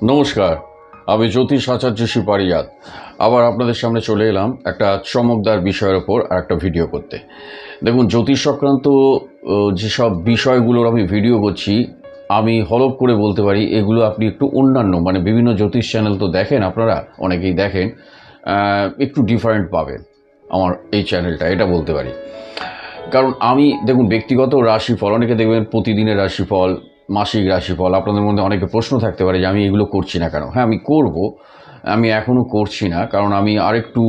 নমস্কার, আমি জ্যোতিষ আচার্য শিপারিয়াত আবার আপনাদের সামনে চলে এলাম একটা চমকদার বিষয়ের ওপর আর একটা ভিডিও করতে। দেখুন, জ্যোতিষ সংক্রান্ত যেসব বিষয়গুলোর আমি ভিডিও করছি, আমি হলফ করে বলতে পারি এগুলো আপনি একটু অন্যান্য বিভিন্ন জ্যোতিষ চ্যানেল তো দেখেন, আপনারা অনেকেই দেখেন, একটু ডিফারেন্ট পাবেন আমার এই চ্যানেলটা, এটা বলতে পারি। কারণ আমি দেখুন, ব্যক্তিগত রাশিফল অনেকে দেখবেন প্রতিদিনের রাশিফল, মাসিক রাশিফল। আপনাদের মধ্যে অনেকে প্রশ্ন থাকতে পারে যে আমি এগুলো করছি না কেন। হ্যাঁ, আমি করব, আমি এখনও করছি না, কারণ আমি আরেকটু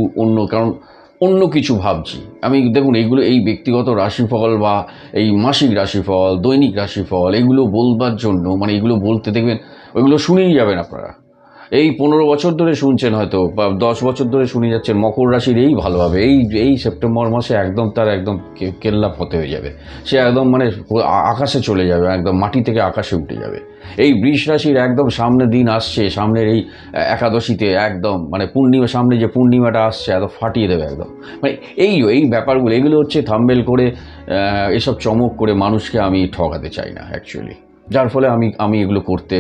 অন্য কিছু ভাবছি। আমি দেখুন, এই ব্যক্তিগত রাশিফল বা এই মাসিক রাশিফল, দৈনিক রাশিফল, এগুলো বলবার জন্য এগুলো বলতে দেখবেন ওইগুলো শুনেই যাবেন আপনারা। এই 15 বছর ধরে শুনছেন হয়তো, বা 10 বছর ধরে শুনে যাচ্ছেন মকর রাশির এই ভালো হবে, এই সেপ্টেম্বর মাসে একদম তার একদম কেল্লা ফতে হয়ে যাবে, সে একদম আকাশে চলে যাবে, একদম মাটি থেকে আকাশে উঠে যাবে। এই বৃষ রাশির একদম সামনে দিন আসছে, সামনের এই একাদশীতে একদম পূর্ণিমা, সামনে যে পূর্ণিমাটা আসছে একদম ফাটিয়ে দেবে একদম। এই ব্যাপারগুলো, এগুলো হচ্ছে থাম্বেল করে, এসব চমক করে মানুষকে আমি ঠকাতে চাই না অ্যাকচুয়ালি, যার ফলে আমি এগুলো করতে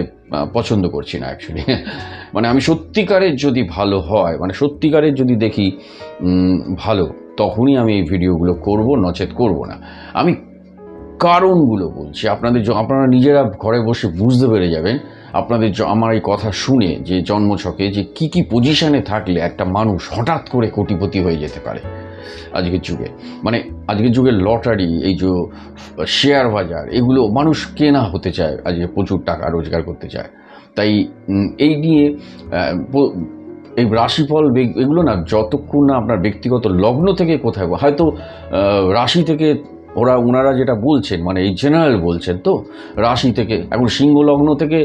পছন্দ করছি না অ্যাকচুয়ালি। আমি সত্যিকারের যদি ভালো হয়, সত্যিকারের যদি দেখি ভালো, তখনই আমি এই ভিডিওগুলো করব, নচেত করব না। আমি কারণগুলো বলছি আপনারা নিজেরা ঘরে বসে বুঝতে পেরে যাবেন। আমার এই কথা শুনে যে জন্মছকে যে কি পজিশনে থাকলে একটা মানুষ হঠাৎ করে কোটিপতি হয়ে যেতে পারে আজকের যুগে। আজকের যুগে লটারি, এই যে শেয়ার বাজার, এগুলো মানুষ কেনা হতে চায়, আজকে প্রচুর টাকা রোজগার করতে চায়। তাই এই নিয়ে এই রাশিফল এগুলো না, যতক্ষণ না আপনার ব্যক্তিগত লগ্ন থেকে কোথায়, হয়তো রাশি থেকে ওনারা যেটা বলছেন, এই জেনারেল বলছেন, তো রাশি থেকে এখন সিংহ লগ্ন থেকে,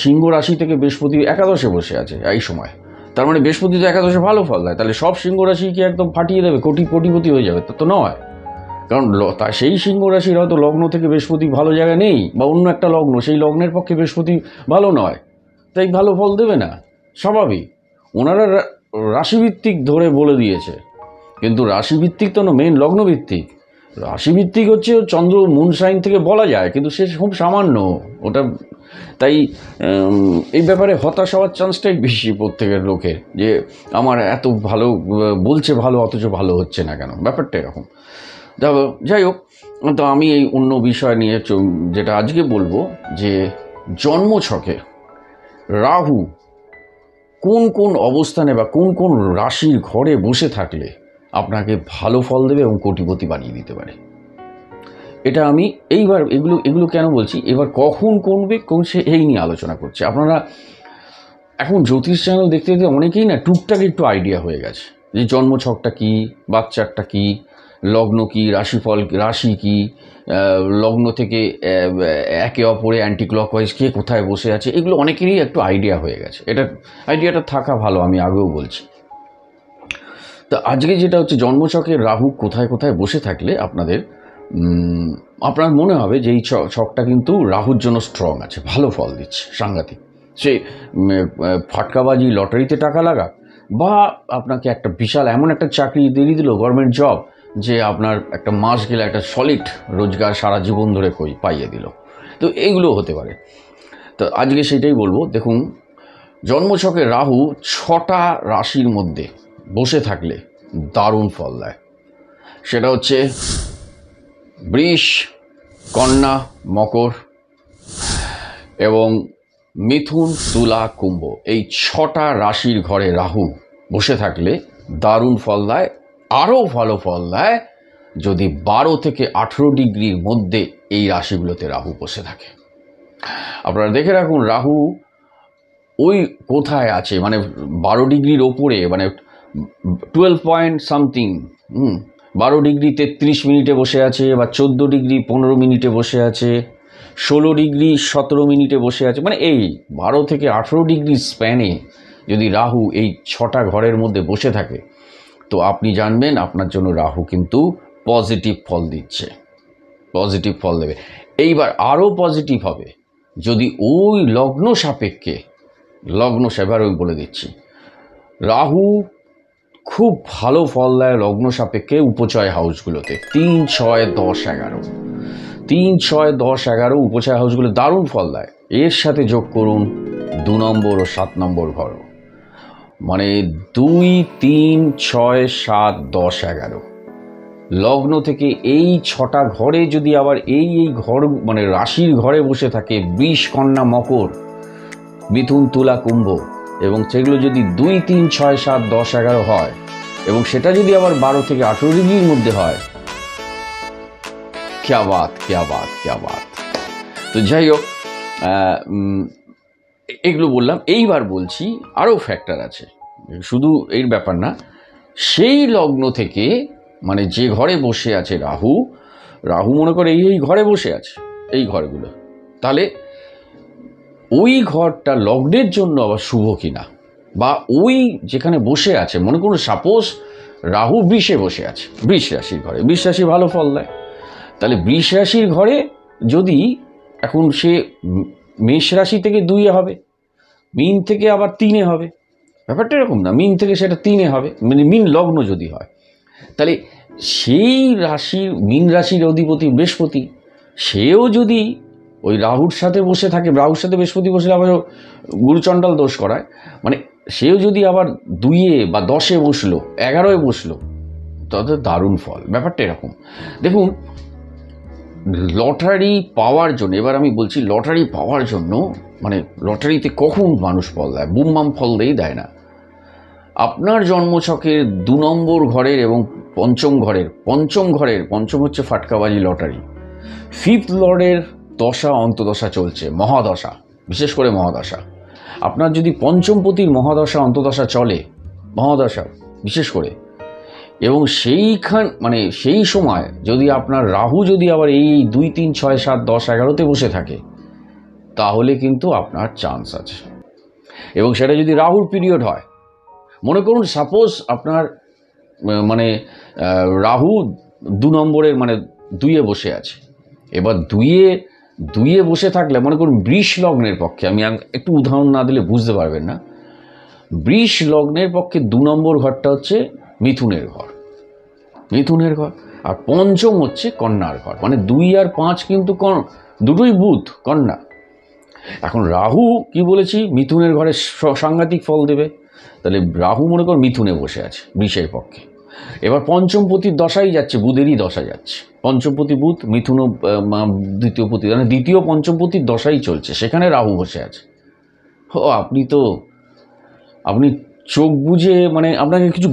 সিংহ রাশি থেকে বৃহস্পতি একাদশে বসে আছে এই সময়। তার বৃহস্পতি তো একাদশে ভালো ফল দেয়, তাহলে সব সিংহ রাশি কি একদম ফাটিয়ে দেবে, কোটিপতি হয়ে যাবে? তা তো নয়। কারণ সেই সিংহ রাশির হয়তো লগ্ন থেকে বৃহস্পতি ভালো জায়গায় নেই, বা অন্য একটা লগ্ন, সেই লগ্নের পক্ষে বৃহস্পতি ভালো নয়, তাই ভালো ফল দেবে না, স্বাভাবিক। ওনারা রাশিভিত্তিক ধরে বলে দিয়েছে, কিন্তু রাশিভিত্তিক তো না, মেন লগ্নভিত্তিক। রাশিভিত্তিক হচ্ছে চন্দ্র মুন সাইন থেকে বলা যায়, কিন্তু সে খুব সামান্য ওটা। তাই এই ব্যাপারে হতাশ হওয়ার চান্সটাই বেশি প্রত্যেকের লোকের, যে আমার এত ভালো বলছে ভালো, অথচ ভালো হচ্ছে না কেন, ব্যাপারটা এরকম। যাই হোক, তো আমি এই অন্য বিষয় নিয়ে যেটা আজকে বলবো, যে জন্মছকে রাহু কোন কোন অবস্থানে বা কোন কোন রাশির ঘরে বসে থাকলে আপনাকে ভালো ফল দেবে এবং কোটিপতি বানিয়ে দিতে পারে। এটা আমি এইবার এগুলো কেন বলছি, এবার কখন কমবে কমছে এই নিয়ে আলোচনা করছি। আপনারা এখন জ্যোতিষ চ্যানেল দেখতে দেখতে অনেকেই না টুকটাক একটু আইডিয়া হয়ে গেছে, যে জন্মছকটা কী, বাচ্চারটা কী, লগ্ন কী, রাশিফল, রাশি কী, লগ্ন থেকে একে অপরে অ্যান্টি ক্লকওয়াইজ কে কোথায় বসে আছে, এগুলো অনেকেরই একটু আইডিয়া হয়ে গেছে। আইডিয়াটা থাকা ভালো, আমি আগেও বলছি। তো আজকে যেটা হচ্ছে, জন্মছকে রাহু কোথায় কোথায় বসে থাকলে আপনার মনে হবে যে এই ছকটা কিন্তু রাহুর জন্য স্ট্রং আছে, ভালো ফল দিচ্ছে, সাংঘাতিক। সে ফাটকাবাজি, লটারিতে টাকা লাগা, বা আপনাকে একটা বিশাল এমন একটা চাকরি দিয়ে দিল, গভর্নমেন্ট জব, যে আপনার একটা মাস গেলে একটা সলিড রোজগার সারা জীবন ধরে পাইয়ে দিল। তো এইগুলো হতে পারে। তো আজকে সেটাই বলবো। দেখুন, জন্মছকে রাহু 6টা রাশির মধ্যে বসে থাকলে দারুণ ফল দেয়। সেটা হচ্ছে বৃষ, কন্যা, মকর এবং মিথুন, তুলা, কুম্ভ। এই 6টা রাশির ঘরে রাহু বসে থাকলে দারুণ ফল দেয়। আরও ভালো ফল দেয় যদি 12 থেকে 18 ডিগ্রির মধ্যে এই রাশিগুলোতে রাহু বসে থাকে। আপনারা দেখে রাখুন রাহু ওই কোথায় আছে, 12 ডিগ্রির ওপরে, 12 পয়েন্ট সামথিং, 12 ডিগ্রি 33 মিনিটে বসে আছে, বা 14 ডিগ্রি 15 মিনিটে বসে আছে, 16 ডিগ্রি 17 মিনিটে বসে আছে। এই 12 থেকে 18 ডিগ্রি স্প্যানে যদি রাহু এই 6টা ঘরের মধ্যে বসে থাকে, তো আপনি জানবেন আপনার জন্য রাহু কিন্তু পজিটিভ ফল দিচ্ছে, পজিটিভ ফল দেবে। এইবার আরও পজিটিভ হবে যদি ওই লগ্ন সাপেক্ষে, এবার ওই বলে দিচ্ছি, রাহু খুব ভালো ফল দেয় লগ্ন সাপেক্ষে উপচয় হাউসগুলোতে, 3, 6, 10, 11, 3, 6, 10, 11 উপচয় হাউসগুলো দারুণ ফল দেয়। এর সাথে যোগ করুন 2 নম্বর ও 7 নম্বর ঘর, মানে 2, 3, 6, 7, 10, 11 লগ্ন থেকে এই 6টা ঘরে যদি আবার এই ঘর মানে রাশির ঘরে বসে থাকে বৃষ, কন্যা, মকর, মিথুন, তুলা, কুম্ভ, এবং সেগুলো যদি 2, 3, 6, 7, 10, 11 হয় এবং সেটা যদি আবার 12 থেকে 18 ডিগ্রির মধ্যে হয়, ক্যা বাত ক্যা বাত ক্যা বাত। তো যাই হোক, এগুলো বললাম। এইবার বলছি আরও ফ্যাক্টর আছে, শুধু এই ব্যাপার না। সেই লগ্ন থেকে মানে যে ঘরে বসে আছে রাহু, মনে করে এই ঘরে বসে আছে, এই ঘরগুলো, তাহলে ওই ঘরটা লগ্নের জন্য আবার শুভ কিনা, বা ওই যেখানে বসে আছে, মনে করুন সাপোজ রাহু বৃষে বসে আছে, বৃষ রাশির ঘরে, বৃষ রাশি ভালো ফল দেয়, তাহলে বৃষ রাশির ঘরে যদি এখন সে মেষ রাশি থেকে 2-এ হবে, মিন থেকে আবার 3-এ হবে, ব্যাপারটা এরকম না, মিন থেকে সেটা 3-এ হবে, মানে মিন লগ্ন যদি হয়, তাহলে সেই রাশির মিন রাশির অধিপতি বৃহস্পতি, সেও যদি ওই রাহুর সাথে বসে থাকে, রাহুর সাথে বৃহস্পতি বসলে আবার গুরুচণ্ডাল দোষ করায়, মানে সেও যদি আবার 2-এ বা 10-এ বসলো, 11-এ বসলো, তাতে দারুণ ফল। ব্যাপারটা এরকম। দেখুন, লটারি পাওয়ার জন্য, এবার আমি বলছি লটারি পাওয়ার জন্য, মানে লটারিতে কখন মানুষ ফল দেয়, বুমবাম ফল দেয় না। আপনার জন্মছকের 2 নম্বর ঘরের এবং পঞ্চম পঞ্চম হচ্ছে ফাটকাবাজি লটারি, 5th লর্ডের দশা অন্তদশা চলছে, মহাদশা, বিশেষ করে মহাদশা। আপনার যদি পঞ্চমপতির মহাদশা অন্তদশা চলে, মহাদশা বিশেষ করে, এবং মানে সেই সময় যদি আপনার রাহু যদি আবার এই 2, 3, 6, 7, 10, 11-তে বসে থাকে, তাহলে কিন্তু আপনার চান্স আছে। এবং সেটা যদি রাহুর পিরিয়ড হয়, মনে করুন সাপোজ আপনার মানে রাহু 2 নম্বরের মানে 2-এ বসে আছে, এবার 2-এ বসে থাকলে, মনে করুন বৃষ লগ্নের পক্ষে, আমি একটু উদাহরণ না দিলে বুঝতে পারবেন না, বৃষ লগ্নের পক্ষে 2 নম্বর ঘরটা হচ্ছে মিথুনের ঘর, আর পঞ্চম হচ্ছে কন্যার ঘর, মানে 2 আর 5 কিন্তু দুটোই বুধ, কন্যা। এখন রাহু কি বলেছি, মিথুনের ঘরে সাংঘাতিক ফল দেবে, তাহলে রাহু মনে কর মিথুনে বসে আছে বৃষের পক্ষে, এবার পঞ্চমপতির দশাই যাচ্ছে, বুধেরই দশা যাচ্ছে, পঞ্চমপতি বুধ, মিথুন দ্বিতীয়পতি, মানে দ্বিতীয় পঞ্চমপতির দশাই চলছে, সেখানে রাহু বসে আছে। আপনি চোখ বুঝে, মানে আপনাকে কিছু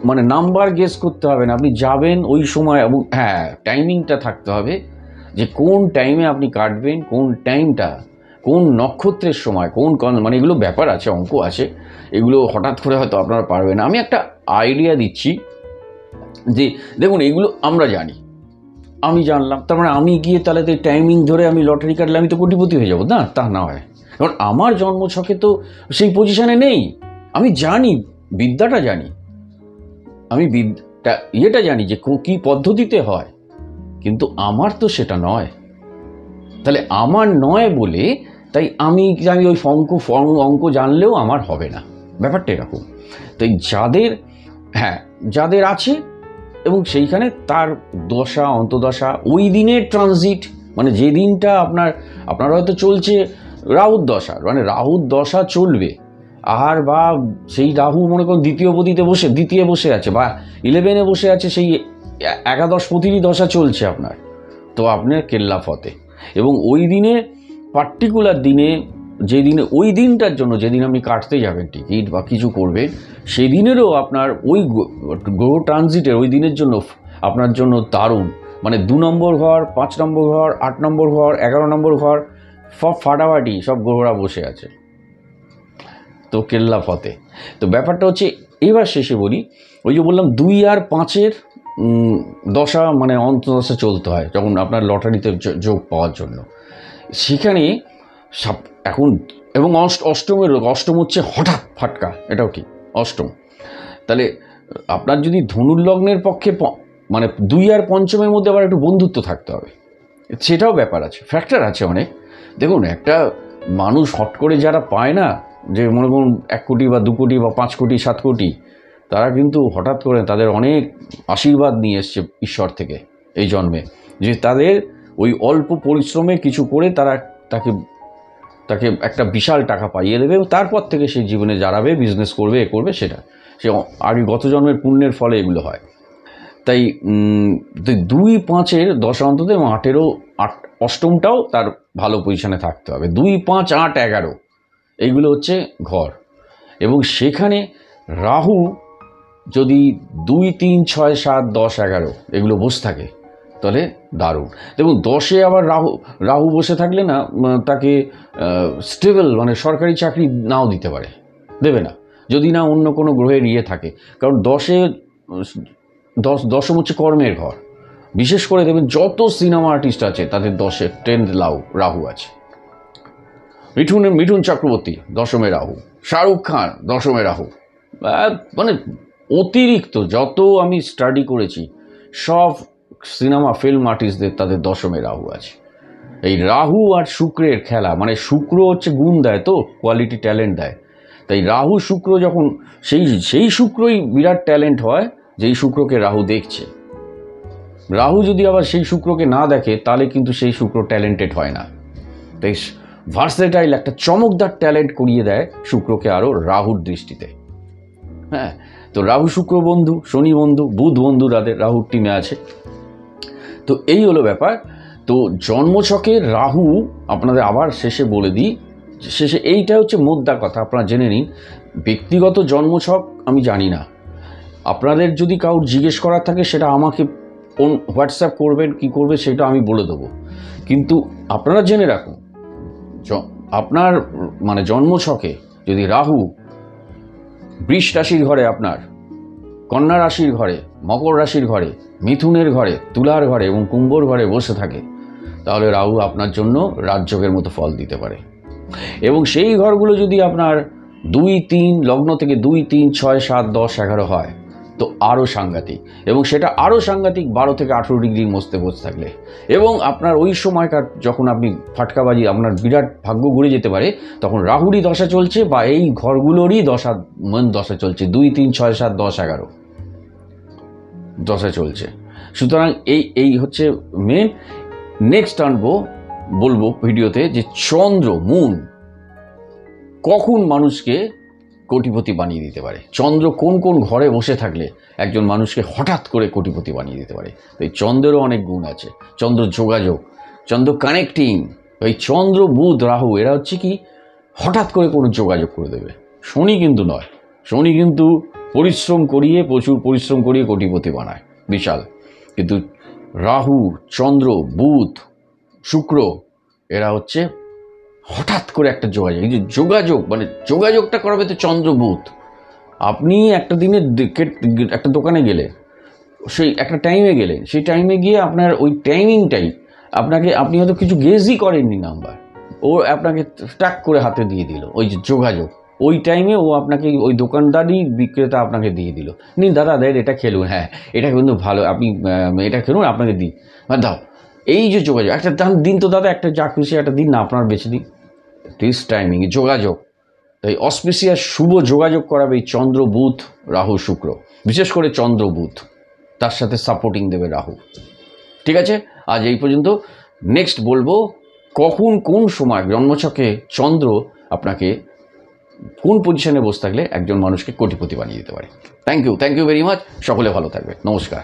মানে নাম্বার গেস করতে হবে না, আপনি যাবেন ওই সময়, এবং হ্যাঁ টাইমিংটা থাকতে হবে, যে কোন টাইমে আপনি কাটবেন, কোন টাইমটা, কোন নক্ষত্রের সময়, মানে এগুলো ব্যাপার আছে, অঙ্ক আছে, এগুলো হঠাৎ করে হয়তো আপনারা পারবেন না। আমি একটা আইডিয়া দিচ্ছি যে দেখুন, এগুলো আমরা জানি, আমি জানলাম, তার মানে আমি গিয়ে তাহলে টাইমিং ধরে আমি লটারি কাটলে আমি তো কোটিপতি হয়ে যাবো না, তা না হয়, কারণ আমার জন্মছকে তো সেই পজিশনে নেই। আমি জানি, বিদ্যাটা জানি, আমি ইয়েটা জানি যে কী পদ্ধতিতে হয়, কিন্তু আমার তো সেটা নয়, তাহলে আমার নয় বলে তাই আমি ওই অঙ্ক জানলেও আমার হবে না, ব্যাপারটা এরকম। তাই যাদের আছে এবং সেইখানে তার দশা অন্তদশা, ওই দিনের ট্রানজিট, মানে যে দিনটা আপনার হয়তো চলছে রাহুর দশা, মানে রাহুর দশা চলবে, আর বা সেই রাহু মনে করুন দ্বিতীয় বসে আছে, বা 11-এ বসে আছে, সেই একাদশপতিরই দশা চলছে আপনার, তো আপনার কেল্লা ফতে। এবং ওই দিনে পার্টিকুলার দিনে, যে দিনে ওই দিনটার জন্য যেদিন আপনি কাটতে যাবেন টিকিট বা কিছু করবেন, সেই দিনেরও আপনার ওই গ্রহ ট্রানজিটের ওই দিনের জন্য আপনার জন্য দারুণ, মানে 2 নম্বর ঘর, 5 নম্বর ঘর, 8 নম্বর ঘর, 11 নম্বর ঘর, সব ফাটাফাটি, সব গ্রহরা বসে আছে, তো কেল্লা ফতে। তো ব্যাপারটা হচ্ছে, এবার শেষে বলি, ওই যে বললাম 2 আর 5-এর দশা, মানে অন্তদশা চলতে হয় যখন আপনার লটারিতে যোগ পাওয়ার জন্য, সেখানে এখন, এবং অষ্টম হচ্ছে হঠাৎ ফাটকা, এটাও কি অষ্টম, তাহলে আপনার যদি ধনুর লগ্নের পক্ষে, মানে 2 আর 5-এর মধ্যে আবার একটু বন্ধুত্ব থাকতে হবে, সেটাও ব্যাপার আছে, ফ্যাক্টর আছে অনেক। দেখুন, একটা মানুষ হট করে যারা পায় না, যে মনে করুন 1 কোটি বা 2 কোটি বা 5 কোটি 7 কোটি, তারা কিন্তু হঠাৎ করে তাদের অনেক আশীর্বাদ নিয়ে এসছে ঈশ্বর থেকে এই জন্মে, যে তাদের ওই অল্প পরিশ্রমে কিছু করে তাকে তাকে একটা বিশাল টাকা পাইয়ে দেবে এবং তারপর থেকে সে জীবনে জারাবে, বিজনেস করবে, এ করবে, সেটা সে আগে গত জন্মের পুণ্যের ফলে এগুলো হয়। তাই 2-5-এর দশান্ততে এবং 8-এরও অষ্টমটাও তার ভালো পজিশনে থাকতে হবে। 2, 5, 8, 11 এইগুলো হচ্ছে ঘর, এবং সেখানে রাহু যদি 2, 3, 6, 7, 10, 11 এগুলো বসে থাকে তাহলে দারুণ। দেখুন 10-এ আবার রাহু বসে থাকলে না তাকে স্টেবল মানে সরকারি চাকরি নাও দিতে পারে, দেবে না, যদি না অন্য কোনো গ্রহের থাকে। কারণ 10-এ দশম হচ্ছে কর্মের ঘর। বিশেষ করে দেখবেন যত সিনেমা আর্টিস্ট আছে তাদের 10-এ 10th রাহু আছে। মিঠুন চক্রবর্তী 10মে রাহু, শাহরুখ খান 10মে রাহু, মানে অতিরিক্ত যত আমি স্টাডি করেছি সব সিনেমা ফিল্ম আর্টিস্টদের তাদের 10মে রাহু আছে। এই রাহু আর শুক্রের খেলা, মানে শুক্র হচ্ছে গুণ দেয়, তো কোয়ালিটি ট্যালেন্ট দেয়। তাই রাহু শুক্র যখন সেই শুক্রই বিরাট ট্যালেন্ট হয় যেই শুক্রকে রাহু দেখছে। রাহু যদি আবার সেই শুক্রকে না দেখে তাহলে কিন্তু সেই শুক্র ট্যালেন্টেড হয় না। তাই ভার্সেটাইল একটা চমকদার ট্যালেন্ট করিয়ে দেয় শুক্রকে আরও রাহুর দৃষ্টিতে। হ্যাঁ, তো রাহু শুক্র বন্ধু, শনি বন্ধু, বুধ বন্ধু রাহুর টিমে আছে। তো এই হলো ব্যাপার। তো জন্মছকে রাহু আপনাদের আবার শেষে বলে দিই, শেষে এইটা হচ্ছে মোদ্দা কথা, আপনারা জেনে নিন। ব্যক্তিগত জন্মছক আমি জানি না, আপনাদের যদি কাউর জিজ্ঞেস করার থাকে সেটা আমাকে হোয়াটসঅ্যাপ করবেন, কি করবে সেটা আমি বলে দেবো। কিন্তু আপনারা জেনে রাখুন, আপনার মানে জন্মছকে যদি রাহু বৃষ রাশির ঘরে, আপনার কন্যা রাশির ঘরে, মকর রাশির ঘরে, মিথুনের ঘরে, তুলার ঘরে এবং কুম্ভর ঘরে বসে থাকে, তাহলে রাহু আপনার জন্য রাজযোগের মতো ফল দিতে পারে। এবং সেই ঘরগুলো যদি আপনার 2, 3 লগ্ন থেকে 2, 3, 6, 7, 10, 11 হয় তো আরও সাংঘাতিক, এবং সেটা আরও সাংঘাতিক 12 থেকে 18 ডিগ্রির মধ্যে বসে থাকলে। এবং আপনার ওই সময়কার যখন আপনি ফাটকাবাজি, আপনার বিরাট ভাগ্য ঘুরে যেতে পারে, তখন রাহুরই দশা চলছে বা এই ঘরগুলোরই দশা চলছে, 2, 3, 6, 7, 10, 11 দশা চলছে। সুতরাং এই হচ্ছে মেন। নেক্সট বলবো ভিডিওতে যে চন্দ্র, মুন কখন মানুষকে কোটিপতি বানিয়ে দিতে পারে, চন্দ্র কোন কোন ঘরে বসে থাকলে একজন মানুষকে হঠাৎ করে কোটিপতি বানিয়ে দিতে পারে। তো এই চন্দ্রেরও অনেক গুণ আছে। চন্দ্র যোগাযোগ, চন্দ্র কানেক্টিং। এই চন্দ্র, বুধ, রাহু এরা হচ্ছে কি হঠাৎ করে কোনো যোগাযোগ করে দেবে। শনি কিন্তু নয়, শনি কিন্তু প্রচুর পরিশ্রম করিয়ে কোটিপতি বানায়, বিশাল। কিন্তু রাহু, চন্দ্র, বুধ, শুক্র এরা হচ্ছে হঠাৎ করে একটা যোগাযোগ। এই যে যোগাযোগ, মানে যোগাযোগটা করাবে তো চন্দ্র বুধ। আপনি একটা দিনে একটা দোকানে গেলে, সেই একটা টাইমে গেলেন, সেই টাইমে গিয়ে আপনার ওই টাইমিংটাই আপনি হয়তো কিছু গেজই করেননি নাম্বার, ও আপনাকে টাক করে হাতে দিয়ে দিল। ওই যে যোগাযোগ, ওই টাইমে ও আপনাকে, ওই দোকানদারই বিক্রেতা আপনাকে দিয়ে দিল, নিন দাদা এটা খেলুন, হ্যাঁ এটা কিন্তু ভালো, আপনি এটা খেলুন, আপনাকে দিই, দাও। এই যে যোগাযোগ, একটা দিন তো দাদা, একটা যা খুশি একটা দিন না, আপনার বেছে দিন। দিস টাইমিং যোগাযোগ, তাই অসপিসিয়াস শুভ যোগাযোগ করাবে এই চন্দ্র, বুধ, রাহু, শুক্র। বিশেষ করে চন্দ্র, বুধ, তার সাথে সাপোর্টিং দেবে রাহু। ঠিক আছে, আজ এই পর্যন্ত। নেক্সট বলবো কখন কোন সময় জন্মছকে চন্দ্র আপনাকে কোন পজিশনে বসে থাকলে একজন মানুষকে কোটিপতি বানিয়ে দিতে পারে। Thank you very much. সকলে ভালো থাকবে। নমস্কার।